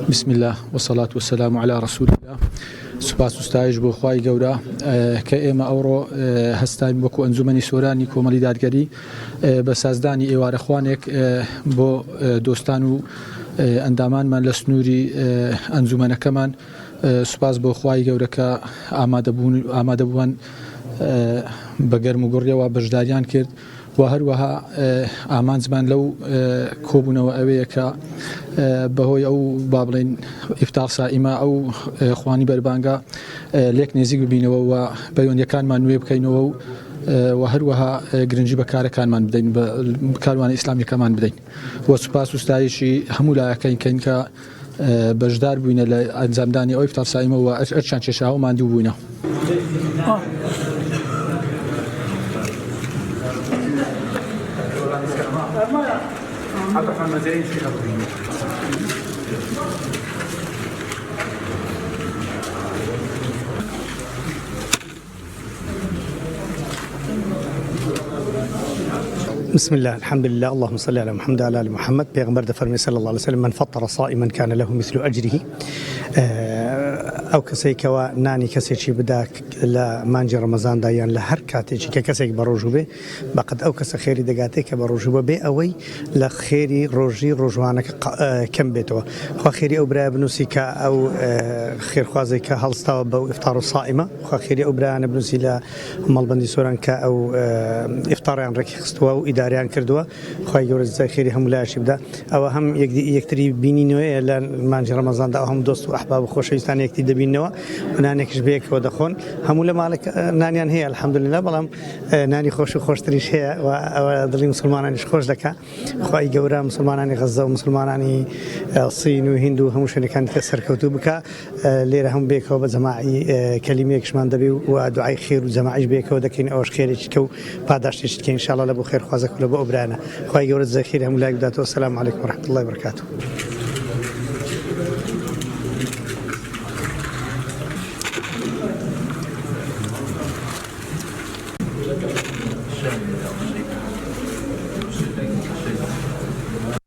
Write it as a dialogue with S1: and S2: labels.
S1: بسم الله والصلاة والسلام على رسول الله. سپاس و ستایش بۆ خوای گەورە کە ئێمە ئەوڕۆ هەستاین وەکو ئەنجومەنی سۆرانی کۆمەڵی دادگەری بە سازدانی ئێوارەخوانێک بۆ دۆستان و ئەندامانمان لە سنووری ئەنجومەنەکەمان. سوپاس بۆ خوای گەورە کە ئامادەبووان بە گەرم و گوڕیەوە بەشداریان کرد و هەروەها ئامانجمان لەو کۆبوونەوە ئەوەیە کە بەهۆی ئەو با بڵێن ئیفتار سائیمە ئەو خوانی بەربانگە لێک نێزیک ببینەوە و پەیوەندیەکانمان نوێ بکەینەوە و هەروەها گرنگی بە کارەکانمان بدەین، بە کاروانی ئیسلامیەکەمان بدەین. وە سوپاس و ستایشی هەموو لایەکەین کە بەشدار بووینە لە ئەنجامدانی ئەو ئیفتار سائیمە و ئەرچان کێشاوە ماندوو بووینە.
S2: بسم الله الحمد لله اللهم صل على محمد وعلى ال محمد. پیغمبر فرمي صلى الله عليه وسلم من فطر صائما كان له مثل اجره. او کەسێک کەوا نانی کەسێکی بدا لە مانجی ڕەمەزان دایان لە هەر کاتێکی کە کەسێک بە ڕۆژوو بێ بەقەت ئەو کەسە خێری دەگاتێت کە بە ڕۆژوو بێ ئەوەی لە خێری ڕۆژی ڕۆژوانەکە کەم بێتەوە. خوا خێری ئەو برایە بنووسی کە ئەو خێرخوازێک کە هەڵستاوە بەو ئیفتار و سائیمە، خوا خێری ئەو برایانە بنووسی لە مەڵبەندی سۆران کە ئەو ئیفتاریان ڕێکی خستووە و ئیداریان کردووە. خوای گەورە جزای خێری هەموو لایەشی بدا. ئەوە هەم یەکتری بینینەوەیە لە مانجی ڕەمەزاندا، ئەو هەموو دۆست و ئەحباب و خۆشەویستان یەکتی دەبینەوە و نانێکش بەیەکەوە دەخۆن. هەموو لە ماڵێک نانیان هەیە الحەمدولله، بەڵام نانی خۆش و خۆشتریش هەیە و ئەوە دڵی مسلمانانیش خۆش دەکا. خوای گەورە مسلمانانی غەزە و مسلمانانی سین و هند و هەموو شوێنەکان کە سەرکەوتوو بکە. لێرە هەموو بێکەوە بە جەماعی کەلیمەیەکشمان دەبێ و دوعای خێر و جەماعیش بێکەوە دەکەین. ئەوەش خێرێکی کە و پاداشتێکی دکەین ئینشاءالله لە بۆ خێرخوازەک و لە بۆ ئەو برانە. خوای گەورە جزای خێری هەموو لای بداتەوە. السلام علیکم ورحمة الله وبركاته.
S3: Şöyle